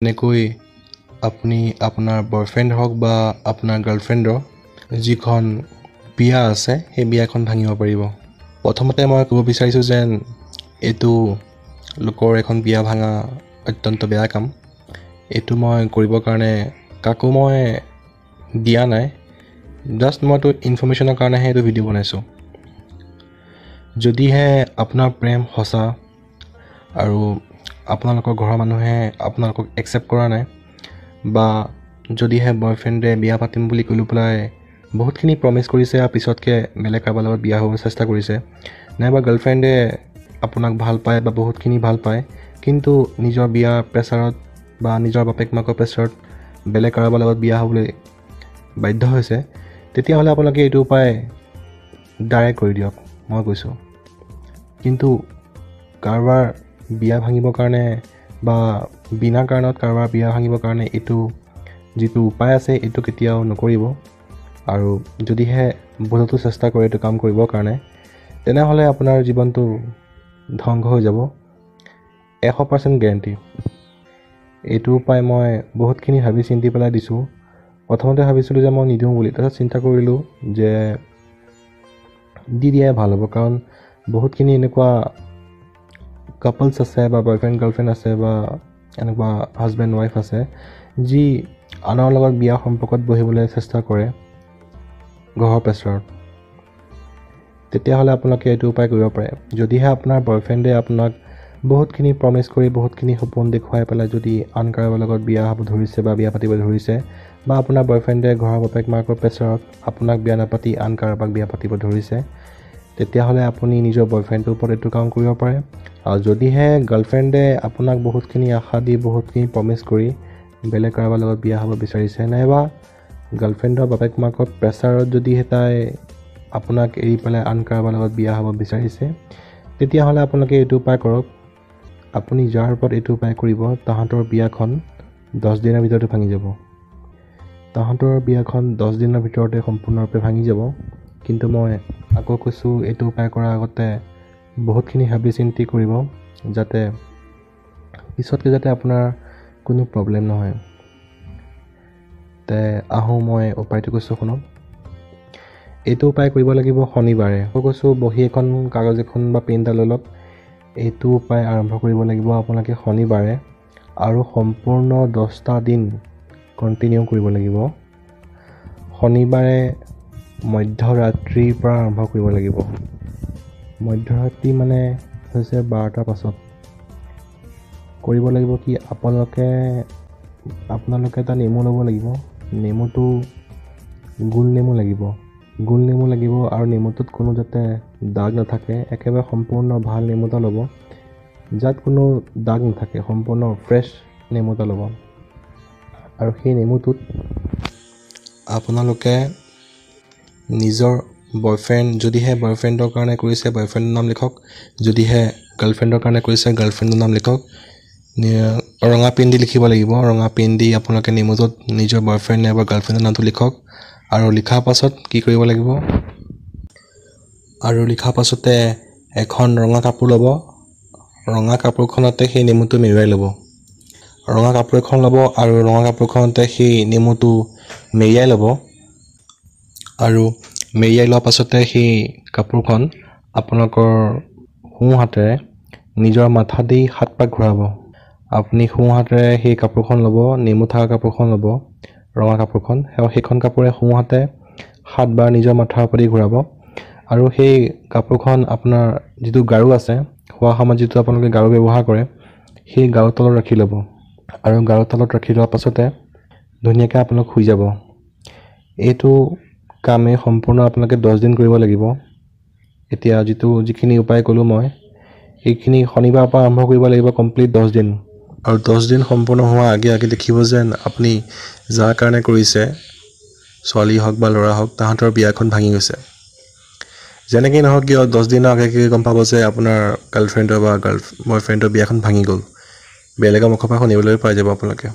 এনেকৈ আপুনি আপোনাৰ বয়ফ্ৰেণ্ড হওক বা আপোনাৰ গাৰ্লফ্ৰেণ্ডৰ যিখন বিয়া আছে সেই বিয়াখন ভাঙিব পাৰিব। প্ৰথমতে মই ক'ব বিচাৰিছোঁ যেন এইটো লোকৰ এখন বিয়া ভাঙা অত্যন্ত বেয়া কাম। এইটো মই কৰিবৰ কাৰণে কাকো মই দিয়া নাই, জাষ্ট মইতো ইনফৰ্মেশ্যনৰ কাৰণেহে এইটো ভিডিঅ' বনাইছোঁ। যদিহে আপোনাৰ প্ৰেম সঁচা আৰু আপোনালোকৰ ঘৰৰ মানুহে আপোনালোকক একচেপ্ট কৰা নাই, বা যদিহে বয়ফ্ৰেণ্ডে বিয়া পাতিম বুলি কৈ পেলাই বহুতখিনি প্ৰমিছ কৰিছে আৰু পিছতকৈ বেলেগ কাৰোবাৰ লগত বিয়া হ'বলৈ চেষ্টা কৰিছে, নাইবা গাৰ্লফ্ৰেণ্ডে আপোনাক ভাল পায় বা বহুতখিনি ভাল পায় কিন্তু নিজৰ বিয়াৰ প্ৰেছাৰত বা নিজৰ বাপেক মাকৰ প্ৰেছাৰত বেলেগ কাৰোবাৰ লগত বিয়া হ'বলৈ বাধ্য হৈছে, তেতিয়াহ'লে আপোনালোকে এইটো উপায় ডাইৰেক্ট কৰি দিয়ক, মই কৈছোঁ। কিন্তু কাৰোবাৰ বিয়া ভাঙিবৰ কাৰণে বা বিনা কাৰণত কাৰোবাৰ বিয়া ভাঙিবৰ কাৰণে এইটো যিটো উপায় আছে এইটো কেতিয়াও নকৰিব। আৰু যদিহে বহুতো চেষ্টা কৰে এইটো কাম কৰিবৰ কাৰণে, তেনেহ'লে আপোনাৰ জীৱনটো ধ্বংস হৈ যাব, 100% গেৰেণ্টি। এইটো উপায় মই বহুতখিনি ভাবি চিন্তি পেলাই দিছোঁ। প্ৰথমতে ভাবিছিলোঁ যে মই নিদিওঁ বুলি, তাৰপিছত চিন্তা কৰিলোঁ যে দি দিয়াই ভাল হ'ব, কাৰণ বহুতখিনি এনেকুৱা কাপলছ আছে বা বয়ফ্ৰেণ্ড গাৰ্লফ্ৰেণ্ড আছে বা এনেকুৱা হাজবেণ্ড ৱাইফ আছে যি আনৰ লগত বিয়া সম্পৰ্কত বহিবলৈ চেষ্টা কৰে ঘৰৰ প্ৰেছাৰত। তেতিয়াহ'লে আপোনালোকে এইটো উপায় কৰিব পাৰে। যদিহে আপোনাৰ বয়ফ্ৰেণ্ডে আপোনাক বহুতখিনি প্ৰমিছ কৰি বহুতখিনি সপোন দেখুৱাই পেলাই যদি আন কাৰোবাৰ লগত বিয়া হ'ব ধৰিছে বা বিয়া পাতিব ধৰিছে, বা আপোনাৰ বয়ফ্ৰেণ্ডে ঘৰৰ বাপেক মাকৰ প্ৰেছাৰত আপোনাক বিয়া নাপাতি আন কাৰোবাক বিয়া পাতিব ধৰিছে, তেতিয়াহ'লে আপুনি নিজৰ বয়ফ্ৰেণ্ডটোৰ ওপৰত এইটো কাম কৰিব পাৰে। আৰু যদিহে গাৰ্লফ্ৰেণ্ডে আপোনাক বহুতখিনি আশা দি বহুতখিনি প্ৰমিছ কৰি বেলেগ কাৰোবাৰ লগত বিয়া হ'ব বিচাৰিছে, নাইবা গাৰ্লফ্ৰেণ্ডৰ বাপেক মাকৰ প্ৰেছাৰত যদিহে তাই আপোনাক এৰি পেলাই আন কাৰোবাৰ লগত বিয়া হ'ব বিচাৰিছে, তেতিয়াহ'লে আপোনালোকে এইটো উপায় কৰক। আপুনি যাৰ ওপৰত এইটো উপায় কৰিব, তাহাঁতৰ বিয়াখন 10 দিনৰ ভিতৰতে ভাঙি যাব। তাহাঁতৰ বিয়াখন 10 দিনৰ ভিতৰতে সম্পূৰ্ণৰূপে ভাঙি যাব। কিন্তু মই আকৌ কৈছোঁ, এইটো উপায় কৰাৰ আগতে বহুতখিনি ভাবি চিন্তি কৰিব, যাতে পিছতকৈ যাতে আপোনাৰ কোনো প্ৰব্লেম নহয়। তে আহোঁ মই উপায়টো কৈছোঁ শুনক। এইটো উপায় কৰিব লাগিব শনিবাৰে। মই কৈছোঁ বহী এখন কাগজ এখন বা পেন এটা লৈ লওক। এইটো উপায় আৰম্ভ কৰিব লাগিব আপোনালোকে শনিবাৰে, আৰু সম্পূৰ্ণ 10টা দিন কণ্টিনিউ কৰিব লাগিব। শনিবাৰে মধ্যৰাত্ৰিৰ পৰা আৰম্ভ কৰিব লাগিব। মধ্যৰাত্ৰি মানে হৈছে 12টাৰ পাছত কৰিব লাগিব। কি আপোনালোকে এটা নেমু ল'ব লাগিব। নেমুটো গোল নেমু লাগিব, গোল নেমু লাগিব, আৰু নেমুটোত কোনো যাতে দাগ নাথাকে, একেবাৰে সম্পূৰ্ণ ভাল নেমু এটা ল'ব, যাত কোনো দাগ নাথাকে, সম্পূৰ্ণ ফ্ৰেছ নেমু এটা ল'ব। আৰু সেই নেমুটোত আপোনালোকে নিজৰ বয়ফ্ৰেণ্ড, যদিহে বয়ফ্ৰেণ্ডৰ কাৰণে কৰিছে বয়ফ্ৰেণ্ডৰ নাম লিখক, যদিহে গাৰ্লফ্ৰেণ্ডৰ কাৰণে কৰিছে গাৰ্লফ্ৰেণ্ডৰ নাম লিখক। ৰঙা পেন দি লিখিব লাগিব। ৰঙা পেন দি আপোনালোকে নেমুটোত নিজৰ বয়ফ্ৰেণ্ড নাইবা গাৰ্লফ্ৰেণ্ডৰ নামটো লিখক। আৰু লিখাৰ পাছত কি কৰিব লাগিব, আৰু লিখাৰ পাছতে এখন ৰঙা কাপোৰ ল'ব। ৰঙা কাপোৰখনতে সেই নেমুটো মেৰুৱাই ল'ব। ৰঙা কাপোৰ এখন ল'ব আৰু ৰঙা কাপোৰখনতে সেই নেমুটো মেৰিয়াই ল'ব। আৰু মেৰিয়াই লোৱাৰ পাছতে সেই কাপোৰখন আপোনালোকৰ সোঁ হাতেৰে নিজৰ মাথা দি 7 পাক ঘূৰাব। আপুনি সোঁ হাতেৰে সেই কাপোৰখন ল'ব, নেমু থকা কাপোৰখন ল'ব, ৰঙা কাপোৰখন, সেইখন কাপোৰে সোঁ হাতে 7 বাৰ নিজৰ মাথাৰ ওপৰেদি ঘূৰাব। আৰু সেই কাপোৰখন আপোনাৰ যিটো গাৰু আছে, শোৱা সময়ত যিটো আপোনালোকে গাৰু ব্যৱহাৰ কৰে, সেই গাৰু তলত ৰাখি ল'ব। আৰু গাৰু তলত ৰাখি লোৱাৰ পাছতে ধুনীয়াকৈ আপোনালোক শুই যাব। এইটো কামেই সম্পূৰ্ণ আপোনালোকে 10 দিন কৰিব লাগিব। এতিয়া যিখিনি উপায় ক'লোঁ মই, এইখিনি শনিবাৰৰ পৰা আৰম্ভ কৰিব লাগিব কমপ্লিট 10 দিন। আৰু 10 দিন সম্পূৰ্ণ হোৱাৰ আগে আগে দেখিব যেন আপুনি যাৰ কাৰণে কৰিছে, ছোৱালী হওক বা ল'ৰা হওক, তাহাঁতৰ বিয়াখন ভাঙি গৈছে। যেনেকেই নহওক কিয় 10 দিনৰ আগে আগে গম পাব যে আপোনাৰ গাৰ্লফ্ৰেণ্ডৰ বা বয়ফ্ৰেণ্ডৰ বিয়াখন ভাঙি গ'ল। বেলেগৰ মুখৰ পৰা শুনিবলৈ পাই যাব আপোনালোকে।